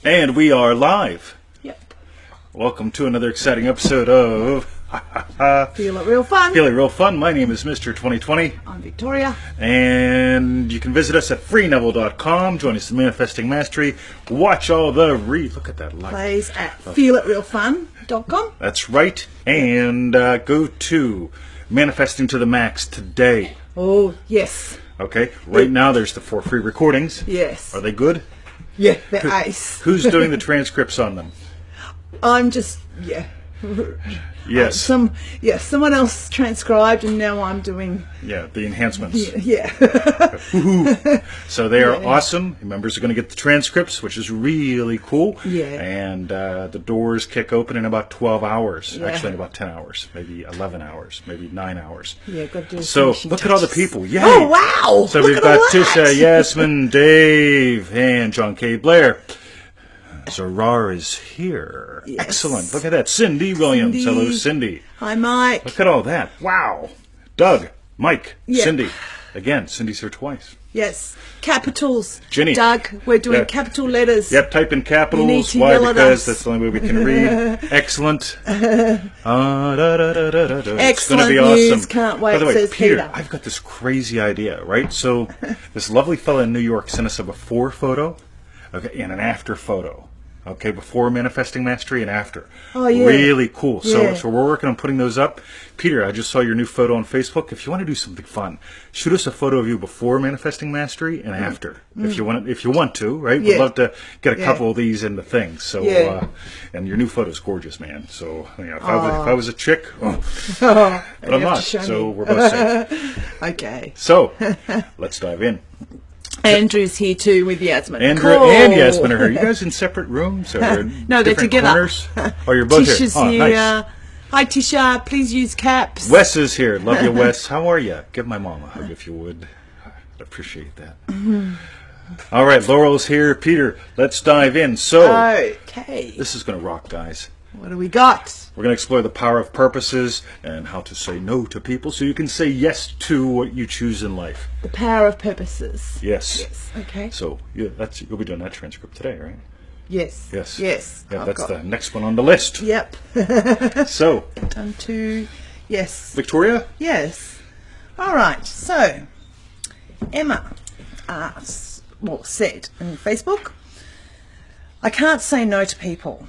And we are live. Yep. Welcome to another exciting episode of Feel It Real Fun. Feel It Real Fun. My name is Mr. 2020. I'm Victoria. And you can visit us at freeneville.com. Join us in Manifesting Mastery. Watch all the look at that light. Plays at feelitrealfun.com. That's right. And go to Manifesting to the Max today. Oh, yes. Okay. Right now there's the 4 free recordings. Yes. Are they good? Yeah, they're ace. Who's doing the transcripts on them? I'm just, Yes. Someone else transcribed and now I'm doing... Yeah, the enhancements. Yeah. So they are awesome. Members are going to get the transcripts, which is really cool. Yeah. And the doors kick open in about 12 hours. Yeah. Actually, in about 10 hours. Maybe 11 hours. Maybe 9 hours. Yeah, got to do So finishing look at all the touches. people. Yay. Oh, wow. So Look we've at got all that. Tisha, Yasmin, Dave, and John K. Blair. Zorar is here. Yes. Excellent. Look at that. Cindy Williams. Cindy. Hello, Cindy. Hi, Mike. Look at all that. Wow. Doug, Mike, Yeah. Cindy. Again, Cindy's here twice. Yes. Capitals. Ginny. Doug, we're doing Yeah. capital letters. Yep, type in You need capitals. to Why? yell at Because us. that's the only way we can read. Excellent. It's going Excellent to be news. awesome. Can't wait, By the way, says Peter, Peter. I've got this crazy idea, right? So this lovely fella in New York sent us a before photo, okay, and an after photo. Okay, before Manifesting Mastery and after. Oh, yeah. Really cool. Yeah. So we're working on putting those up. Peter, I just saw your new photo on Facebook. If you want to do something fun, shoot us a photo of you before Manifesting Mastery and after. If you want to, right? We'd Yeah. love to get a Yeah. couple of these in the things. So Yeah. and your new photo's gorgeous, man. So if I was a chick, Oh, but I'm you have not. to show So me. we're both safe. Okay. So let's dive in. Andrew's here too with Yasmin. Andrew Cool. and Yasmin are here. You guys in separate rooms or No, they're different together. corners? Oh, you're both Tisha's here. Oh, here. nice. Hi, Tisha. Please use caps. Wes is here. Love you, Wes. How are you? Give my mom a hug if you would. I'd appreciate that. All right, Laurel's here. Peter, let's dive in. So Okay. this is going to rock, guys. What do we got? We're going to explore the power of purposes and how to say no to people so you can say yes to what you choose in life. The power of purposes. Yes. Yes. Okay. So you'll be doing that transcript today, right? Yes. Yes. Yes. Yeah, I've that's got- the next one on the list. Yep. So, Done two. Yes. Victoria? Yes. All right. So, Emma said on Facebook, I can't say no to people.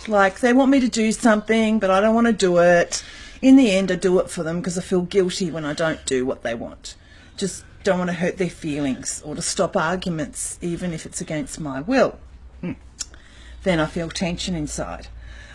Like, they want me to do something, but I don't want to do it. In the end, I do it for them because I feel guilty when I don't do what they want. Just don't want to hurt their feelings or to stop arguments, even if it's against my will. Then I feel tension inside.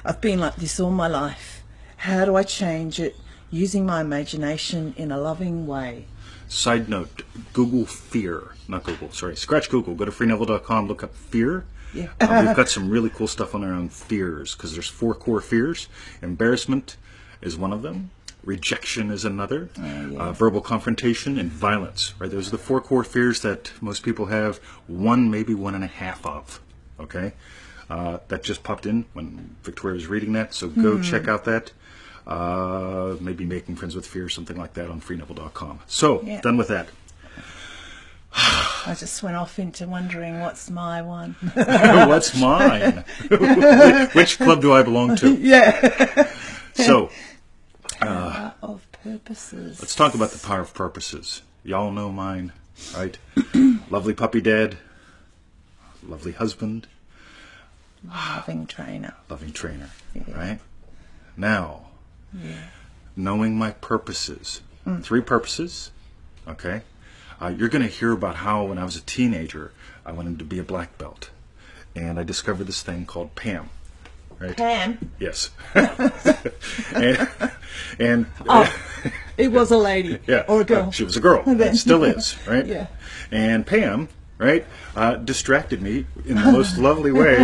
I've been like this all my life. How do I change it using my imagination in a loving way? Side note, Google fear. Not Google, sorry. Scratch Google. Go to freeneville.com, look up fear. Yeah. We've got some really cool stuff on there on fears because there's 4 core fears. Embarrassment is one of them. Rejection is another. Verbal confrontation and violence. Right? Those are the 4 core fears that most people have. One, maybe 1.5 of. Okay? That just popped in when Victoria was reading that. So go check out that. Maybe Making Friends with Fear, something like that on freeneville.com. So, done with that. I just went off into wondering what's my one. What's mine? Which club do I belong to? Yeah. So, Power of purposes. let's talk about the power of purposes. Y'all know mine, right? Lovely puppy dad, lovely husband, Loving trainer. loving trainer, right? Now, knowing my purposes. 3 purposes, okay? You're going to hear about how when I was a teenager, I wanted to be a black belt. And I discovered this thing called PAM. Right? Pam. Yes. and It was a lady. yeah, Or a girl. she was a girl. And then- And still is, right? Yeah. And Pam, right, distracted me in the most lovely way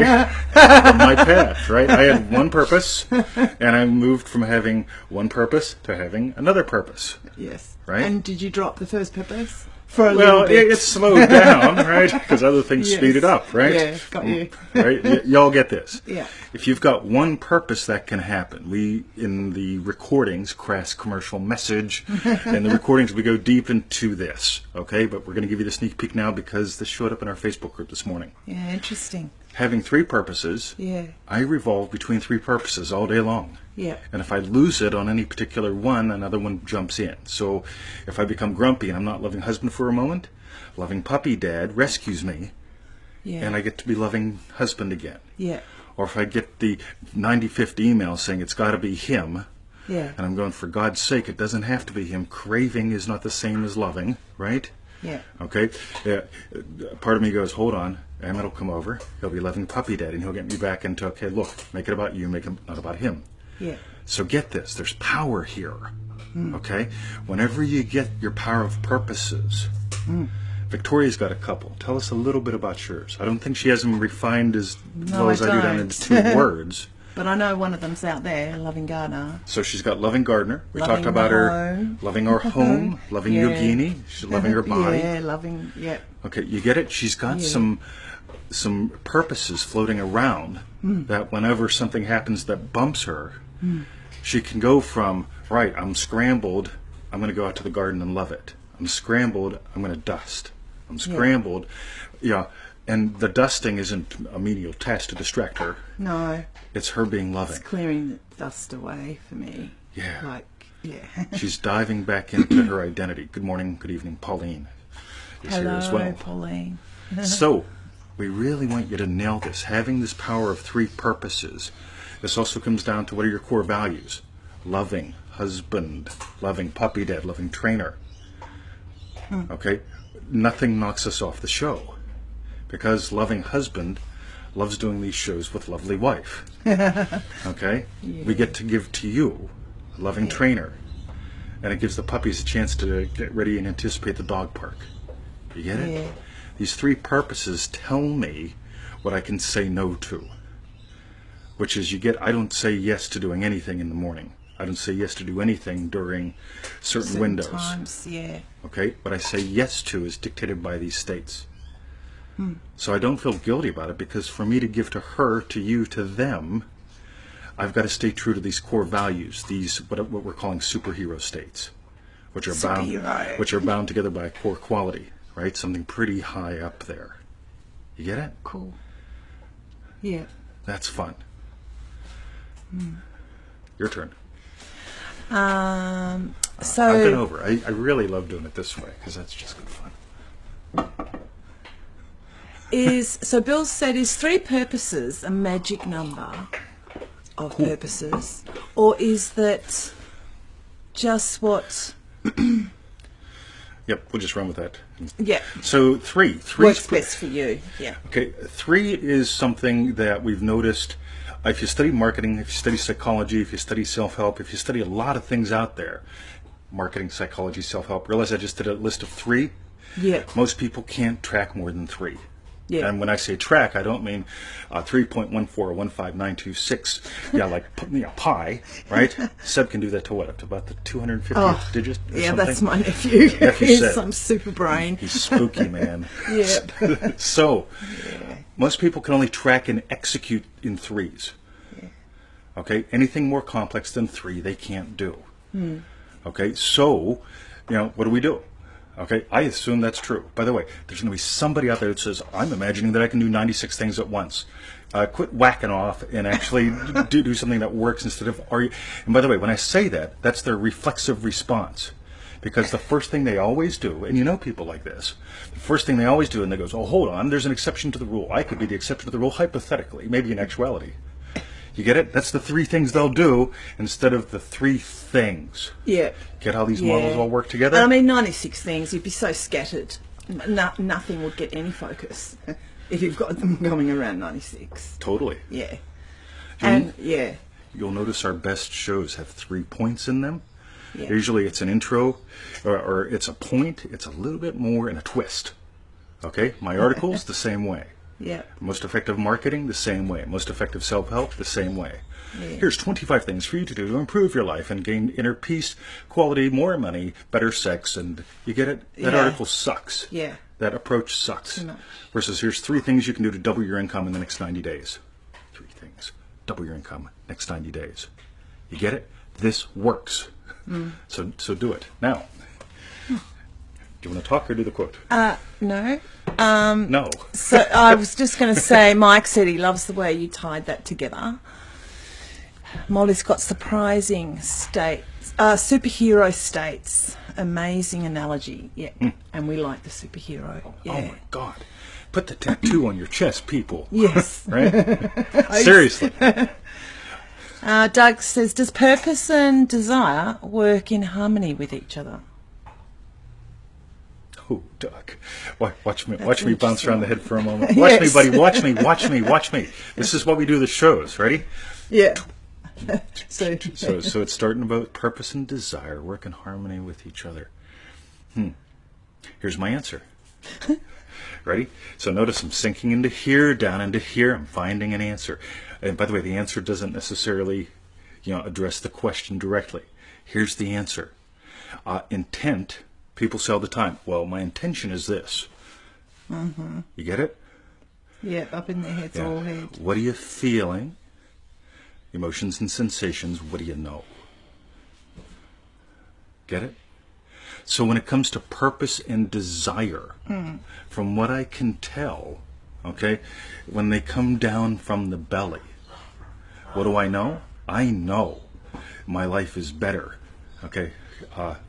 from my path, right? I had one purpose, and I moved from having one purpose to having another purpose. Yes. Right? And did you drop the first purpose? For a Well, little bit. it slowed down, right? Because other things Yes. speed it up, right? Yeah, got you. Right? Y'all get this. Yeah. If you've got one purpose, that can happen. We, in the recordings, crass commercial message, and the recordings, we go deep into this, okay? But we're going to give you the sneak peek now because this showed up in our Facebook group this morning. Yeah, interesting. having three purposes, Yeah. I revolve between three purposes all day long. Yeah. And if I lose it on any particular one, another one jumps in. So if I become grumpy and I'm not loving husband for a moment, loving puppy dad rescues me, Yeah. and I get to be loving husband again. Yeah. Or if I get the 95th email saying it's got to be him, Yeah. and I'm going, for God's sake, it doesn't have to be him. Craving is not the same as loving, right? Yeah. Okay? Part of me goes, hold on. Emmett will come over. He'll be loving puppy dad, and he'll get me back into, okay, look, make it about you, make it not about him. Yeah. So get this, there's power here. Okay? Whenever you get your power of purposes, Victoria's got a couple. Tell us a little bit about yours. I don't think she has them refined as well I as I do down don't. into 2 words. But I know one of them's out there, Loving Gardener. So she's got loving gardener. We Loving talked about the her home. loving our home, loving Yeah. Yogini, she's loving her body. Yeah, loving, yeah. Okay, you get it? She's got Yeah. some purposes floating around that whenever something happens that bumps her, she can go from, right, I'm scrambled, I'm going to go out to the garden and love it. I'm scrambled, I'm going to dust. I'm scrambled, and the dusting isn't a menial task to distract her. No, It's her being loving. it's clearing the dust away for me. Yeah. Like, yeah. She's diving back into her identity. Good morning, good evening, Pauline is here as Hello, well. Pauline. So, we really want you to nail this. Having this power of three purposes. This also comes down to what are your core values? Loving husband, loving puppy dad, loving trainer. Okay? Nothing knocks us off the show. Because loving husband loves doing these shows with lovely wife. Okay? We get to give to you a loving trainer. And it gives the puppies a chance to get ready and anticipate the dog park. You get it? Yeah. These three purposes tell me what I can say no to. Which is I don't say yes to doing anything in the morning. I don't say yes to do anything during certain windows. Sometimes, yeah. Okay? What I say yes to is dictated by these states. So I don't feel guilty about it because for me to give to her, to you, to them, I've got to stay true to these core values, these what we're calling superhero states, which are Superhero. bound together by a core quality, right? Something pretty high up there. You get it? Cool. Yeah. That's fun. Your turn. So I've been over. I really love doing it this way because that's just good fun. so Bill said, is 3 purposes a magic number of purposes, or is that just what? Yep, we'll just run with that. Yeah, So three works best for you. Yeah. Okay, 3 is something that we've noticed. If you study marketing, if you study psychology, if you study self-help, if you study a lot of things out there, marketing, psychology, self-help, realize I just did a list of 3. Yeah. Most people can't track more than 3. Yeah. And when I say track, I don't mean 3.14 or 15926, like pi, right? Seb can do that to what? Up to about the 250th digit or Yeah, something? that's my nephew. Nephew He's Seb. some super brain. He's spooky, man. Yep. So, most people can only track and execute in 3s. Okay, anything more complex than 3, they can't do. Okay, so, what do we do? Okay, I assume that's true. By the way, there's going to be somebody out there that says, I'm imagining that I can do 96 things at once. Quit whacking off and actually do something that works instead of, and by the way, when I say that, that's their reflexive response. Because the first thing they always do, and you know people like this, the first thing they always do, and they goes, oh, hold on, there's an exception to the rule. I could be the exception to the rule hypothetically, maybe in actuality. You get it? That's the 3 things they'll do instead of the 3 things. Yeah. Get how these models all work together? And I mean, 96 things, you'd be so scattered. Nothing would get any focus if you've got them going around 96. Totally. Yeah. And, yeah. You'll notice our best shows have 3 points in them. Yeah. Usually it's an intro, or it's a point, it's a little bit more, and a twist. Okay? My articles, the same way. Yeah. Most effective marketing, the same way. Most effective self-help, the same way. Yeah. Here's 25 things for you to do to improve your life and gain inner peace, quality, more money, better sex, and you get it? That Yeah. article sucks. Yeah. That approach sucks. Too much. Versus here's 3 things you can do to double your income in the next 90 days. 3 things. Double your income next 90 days. You get it? This works. So do it. Now, Do you want to talk or do the quote? No. No. So I was just going to say, Mike said he loves the way you tied that together. Molly's got surprising states, superhero states. Amazing analogy. Yeah. And we like the superhero. Yeah. Oh my God. Put the tattoo on your chest, people. Yes. Right? Seriously. Doug says, does purpose and desire work in harmony with each other? Oh, Doug. Watch me bounce around the head for a moment. Yes. Watch me, buddy. Watch me. This is what we do the shows. Ready? Yeah. So it's starting about purpose and desire work in harmony with each other. Here's my answer. Ready? So notice I'm sinking into here, down into here. I'm finding an answer. And by the way, the answer doesn't necessarily, address the question directly. Here's the answer. Intent. People say all the time, well, my intention is this. Mm-hmm. You get it? Yeah, up in their heads, all head. What are you feeling? Emotions and sensations, what do you know? Get it? So when it comes to purpose and desire, from what I can tell, okay, when they come down from the belly, what do I know? I know my life is better, okay?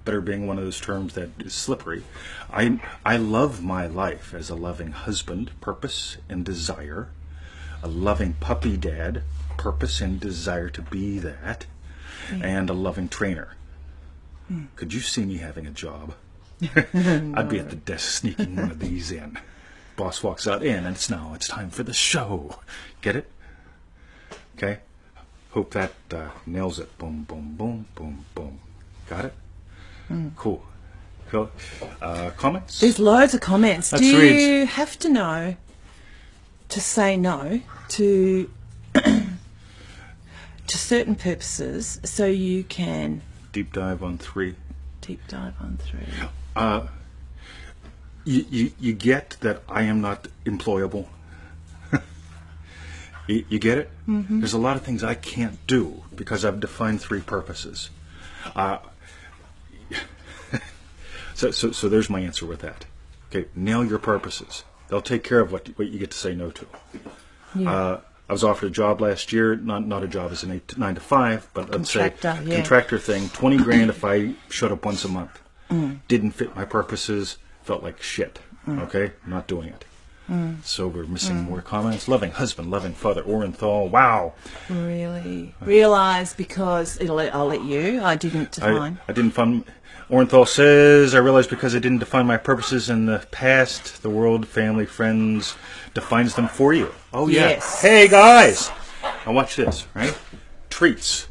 Better being one of those terms that is slippery. I love my life as a loving husband, purpose and desire, a loving puppy dad, purpose and desire to be that, and a loving trainer. Could you see me having a job? I'd be at the desk sneaking one of these in. Boss walks out in, and it's time for the show. Get it? Okay. Hope that nails it. Boom, boom, boom, boom, boom. Got it? Cool. Comments? There's loads of comments. Let's Do you read. have to know to say no to to certain purposes so you can Deep dive on 3. deep dive on 3? You get that I am not employable. You get it? Mm-hmm. There's a lot of things I can't do because I've defined 3 purposes. So there's my answer with that. Okay, nail your purposes. They'll take care of what you get to say no to. Yeah. I was offered a job last year, not a job as an 9 to 5, but let's say contractor thing, $20,000 if I showed up once a month. Didn't fit my purposes, felt like shit. Okay, not doing it. So we're missing more comments. Loving husband, loving father, Orenthal. Wow. Really realize because I'll let you. I didn't define. I didn't find. Orenthal says, I realized because I didn't define my purposes in the past, the world, family, friends defines them for you. Oh, yeah. Yes. Hey, guys. Now watch this, right? Treats.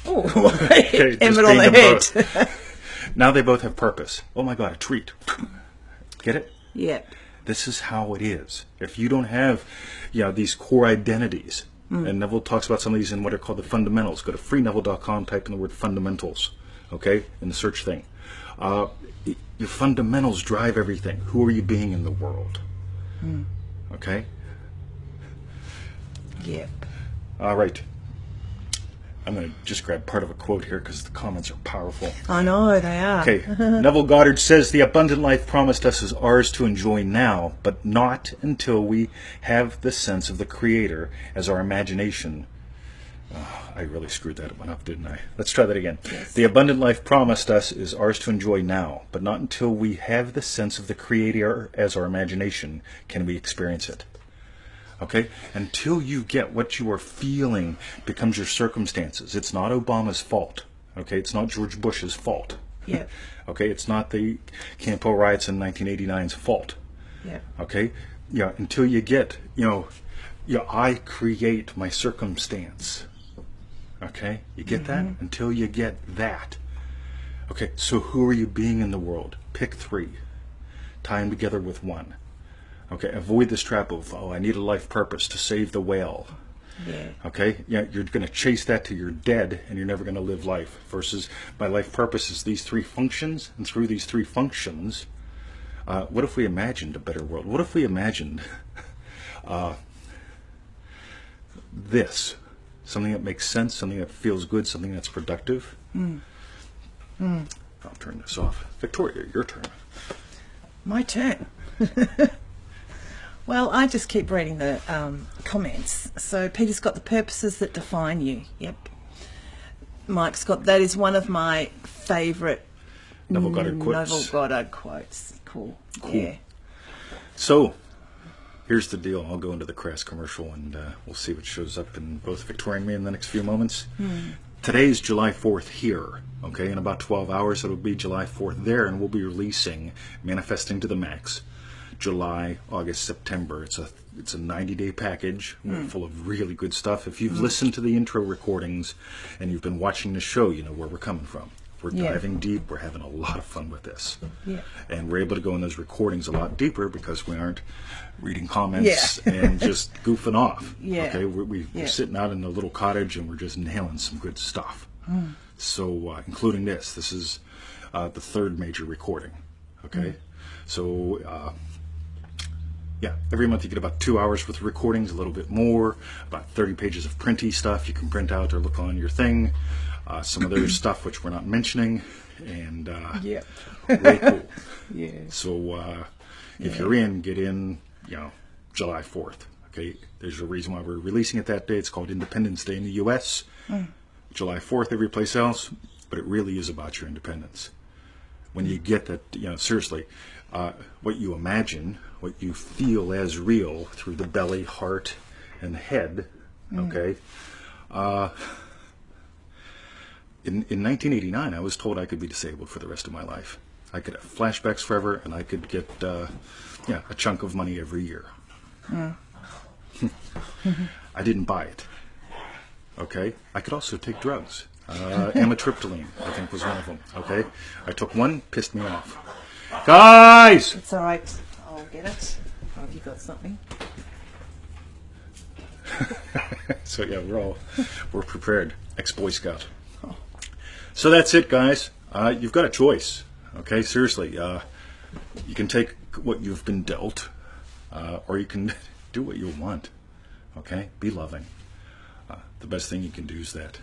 Oh, Okay, just Emmett on the ding them head. both. Now they both have purpose. Oh, my God, a treat. Get it? Yeah. This is how it is. If you don't have these core identities, and Neville talks about some of these in what are called the fundamentals. Go to freeneville.com, type in the word fundamentals, okay, in the search thing. Your fundamentals drive everything. Who are you being in the world? Okay? Yep. All right. I'm going to just grab part of a quote here because the comments are powerful. I know, they are. Okay, Neville Goddard says, the abundant life promised us is ours to enjoy now, but not until we have the sense of the Creator as our imagination. I really screwed that one up, didn't I? Let's try that again. Yes. The abundant life promised us is ours to enjoy now, but not until we have the sense of the Creator as our imagination can we experience it. Okay? Until you get what you are feeling becomes your circumstances. It's not Obama's fault. Okay? It's not George Bush's fault. Yeah. Okay? It's not the Campo riots in 1989's fault. Yeah. Okay? Yeah, until you get, I create my circumstance. Okay? You get that? Until you get that. Okay, so who are you being in the world? Pick 3. Tie them together with 1. Okay, avoid this trap of, I need a life purpose to save the whale. Yeah. Okay, you're going to chase that till you're dead and you're never going to live life. Versus my life purpose is these 3 functions, and through these 3 functions, what if we imagined a better world? What if we imagined this? Something that makes sense, something that feels good, something that's productive. I'll turn this off. Victoria, your turn. My turn. Well, I just keep reading the comments. So Peter's got the purposes that define you. Yep. Mike's got that is one of my favourite Neville Goddard quotes. Neville Goddard quotes. Cool. Yeah. So, here's the deal. I'll go into the crass commercial and we'll see what shows up in both Victoria and me in the next few moments. Today's July 4th here. Okay, in about 12 hours it'll be July 4th there, and we'll be releasing Manifesting to the Max. July, August, September. It's a 90-day package full of really good stuff. If you've listened to the intro recordings and you've been watching the show, you know where we're coming from. We're diving deep. We're having a lot of fun with this. Yeah. And we're able to go in those recordings a lot deeper because we aren't reading comments and just goofing off. Yeah. Okay, we're sitting out in a little cottage and we're just nailing some good stuff. So, including this. This is the third major recording. Okay? So, yeah, every month you get about 2 hours worth of recordings, a little bit more, about 30 pages of printy stuff you can print out or look on your thing. Some other stuff which we're not mentioning, and really cool. Yeah. So if you're in, get in, July 4th. Okay, there's a reason why we're releasing it that day. It's called Independence Day in the U.S. July 4th every place else, but it really is about your independence. When you get that, seriously, what you imagine, what you feel as real through the belly, heart, and head, okay? In 1989, I was told I could be disabled for the rest of my life. I could have flashbacks forever, and I could get a chunk of money every year. I didn't buy it. Okay? I could also take drugs. Amitriptyline, I think, was one of them. Okay? I took one, pissed me off. Guys! It's all right. I'll get it. Oh, have you got something? So yeah, we're prepared. Ex-Boy Scout. So that's it, guys. You've got a choice. Okay, seriously. You can take what you've been dealt, or you can do what you want. Okay, be loving. The best thing you can do is that.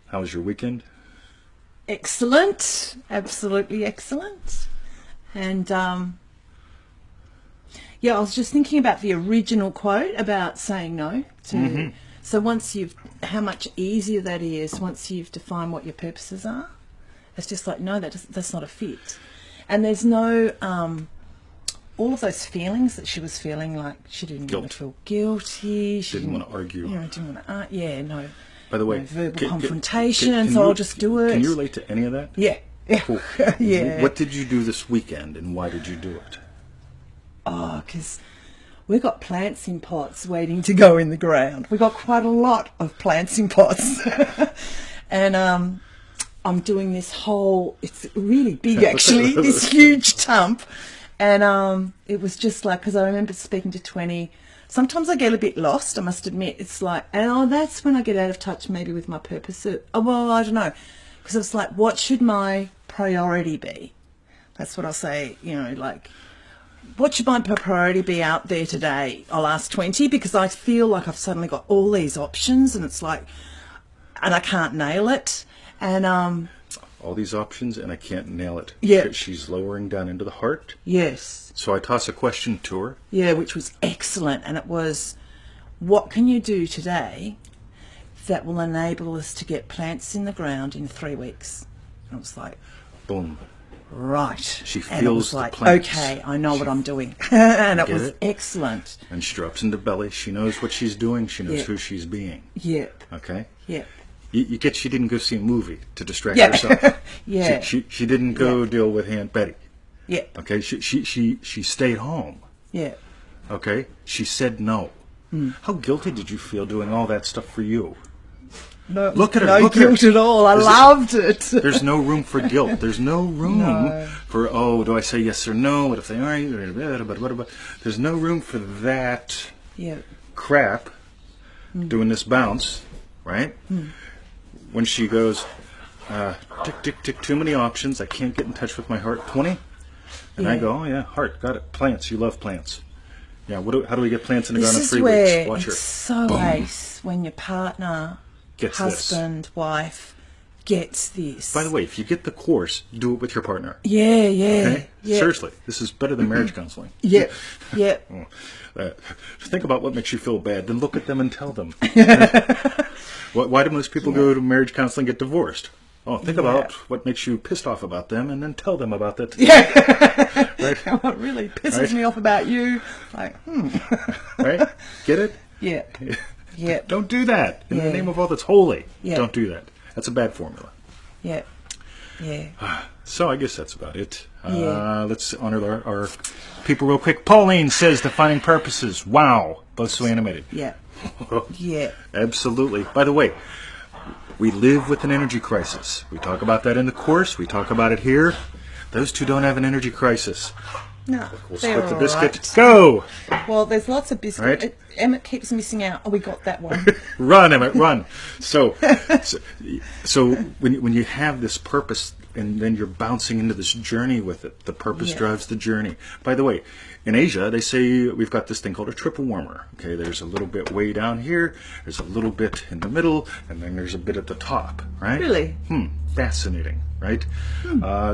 How was your weekend? Excellent. Absolutely excellent. And I was just thinking about the original quote about saying no to. So once how much easier that is once you've defined what your purposes are. It's just like, no, that's not a fit. And there's no all of those feelings that she was feeling, like she didn't want to feel guilty. She didn't want to argue. Didn't want to. No. By the way, no verbal confrontation. So I'll just do it. Can you relate to any of that? Yeah. Cool. Yeah. What did you do this weekend, and why did you do it? Oh, because we've got plants in pots waiting to go in the ground. We've got quite a lot of plants in pots. And I'm doing this whole, it's really big actually, this huge tump. And it was just like, because I remember speaking to 20, sometimes I get a bit lost, I must admit. It's like, and that's when I get out of touch maybe with my purpose. Well, I don't know. Because it's like, what should my priority be? That's what I'll say, like, what should my priority be out there today? I'll ask 20 because I feel like I've suddenly got all these options and it's like, and I can't nail it. And all these options and I can't nail it. Yeah. She's lowering down into the heart. Yes. So I toss a question to her. Yeah, which was excellent. And it was, what can you do today that will enable us to get plants in the ground in 3 weeks? And it was like, boom. Right. She feels and it was the like, plants. okay, I know what I'm doing. And it was it? excellent. And she drops into belly. She knows what she's doing. She knows Yeah. who she's being. Yep. Okay? Yep. You get she didn't go see a movie to distract Yeah. herself. Yeah. She didn't go deal with Aunt Betty. Yep. Okay? She stayed home. Yeah. Okay? She said no. How guilty did you feel doing all that stuff for you? No, Look at her. no look at her. guilt at all. I loved it. There's no room for guilt. There's no room for, do I say yes or no? What if they aren't? There's no room for that Yeah. crap doing this bounce, right? When she goes, tick, tick, tick, too many options. I can't get in touch with my heart. 20? And I go, oh, yeah, heart, got it. Plants. You love plants. Yeah. How do we get plants in the This ground in is 3 where weeks? Watch her. it's so ace when your partner, Gets this. husband, wife gets this. By the way, if you get the course, do it with your partner. Yeah, Okay? yeah. Seriously, this is better than marriage counseling. Yep, yep. Think about what makes you feel bad, then look at them and tell them. Why do most people go to marriage counseling and get divorced? Oh, think about what makes you pissed off about them, and then tell them about that. Yeah. Right? What really pisses Right. me off about you? Like, Right? Get it? yeah, yeah, Don't do that. In the Yeah. name of all that's holy, Yeah. don't do that. That's a bad formula. yeah, yeah. So I guess that's about it. Yeah. Let's honor our people real quick. Pauline says defining purposes. Wow. Both so animated. Yeah, yeah, Absolutely. By the way, we live with an energy crisis. We talk about that in the course. We talk about it here. Those two don't have an energy crisis. no, We'll they're split the all biscuit. right. Go! Well, there's lots of biscuit. Right. Emmett keeps missing out. Oh, we got that one. Run, Emmett, run. So when you have this purpose and then you're bouncing into this journey with it, the purpose Yeah. drives the journey. By the way, in Asia, they say we've got this thing called a triple warmer. Okay, there's a little bit way down here, there's a little bit in the middle, and then there's a bit at the top, right? Really? Fascinating, right?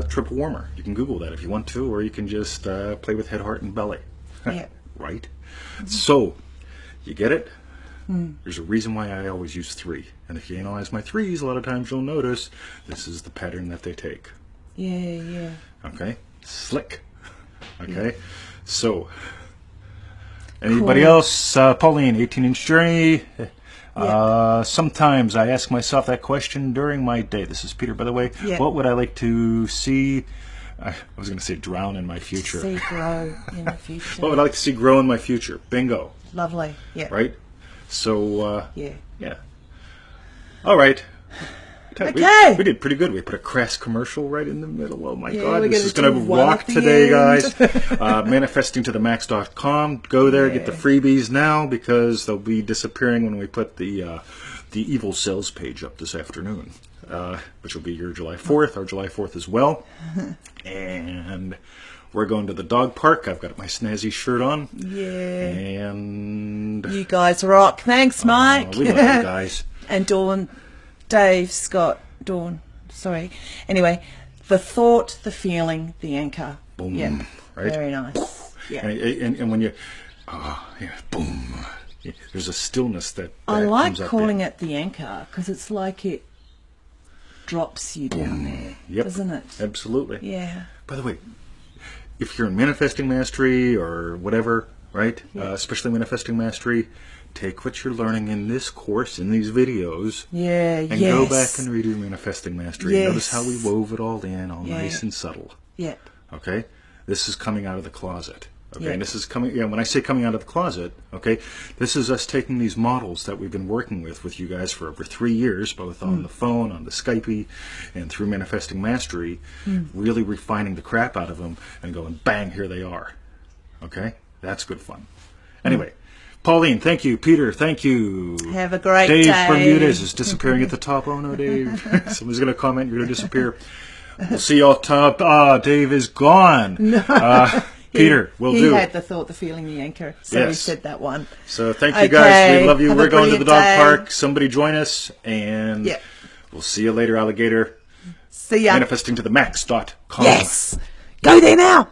Triple warmer. You can Google that if you want to, or you can just play with head, heart, and belly. Yeah. Right? So, you get it? There's a reason why I always use 3. And if you analyze my 3s, a lot of times you'll notice this is the pattern that they take. Yeah, yeah. Okay? Slick. Okay? So, anybody Cool. else? Pauline, 18-inch journey. Sometimes I ask myself that question during my day. This is Peter, by the way. Yeah. What would I like to see? I was going to say drown in my future. See grow in the future. What would I like to see grow in my future? Bingo. Lovely. Yeah. Right? So, Yeah. yeah. All right. Okay. We did pretty good. We put a crass commercial right in the middle. Oh my Yeah, God, we're this is gonna going to do one rock at the today, end. guys. Manifestingtothemax.com. Go there, get the Yeah. freebies now because they'll be disappearing when we put the evil sales page up this afternoon, which will be your July 4th, our July 4th as well. And we're going to the dog park. I've got my snazzy shirt on. Yeah. And You guys rock. Thanks, Mike. we love you guys. And Dawn, Dave, Scott, Dawn. Sorry. Anyway, the thought, the feeling, the anchor. Boom. Yeah. Right? Very nice. Yeah. And when you, boom, yeah, there's a stillness that I like comes up calling in. it the anchor because it's like it drops you down there, Yep. doesn't it? Absolutely. Yeah. By the way, if you're in Manifesting Mastery or whatever, right? Yeah. Especially Manifesting Mastery, take what you're learning in this course, in these videos, Yeah. and yes. go back and redo Manifesting Mastery. Yes. Notice how we wove it all in, all Yeah. nice and subtle. Yep. Okay? This is coming out of the closet. Okay, Yeah. and this is coming, when I say coming out of the closet, okay, this is us taking these models that we've been working with you guys for over 3 years, both on the phone, on the Skype, and through Manifesting Mastery, really refining the crap out of them and going, bang, here they are. Okay? That's good fun. Anyway, Pauline, thank you. Peter, thank you. Have a great Dave day. Bermudez is disappearing at the top. Oh no, Dave. Someone's going to comment, you're going to disappear. We'll see you all top. Dave is gone. No. Peter, will he do. had the thought, the feeling, the anchor. So he Yes. said that one. So thank you Okay, guys. We love you. have a We're going to the brilliant dog day. park. Somebody join us, and Yeah. we'll see you later, alligator. See ya. Manifestingtothemax.com. Yes. Go there now.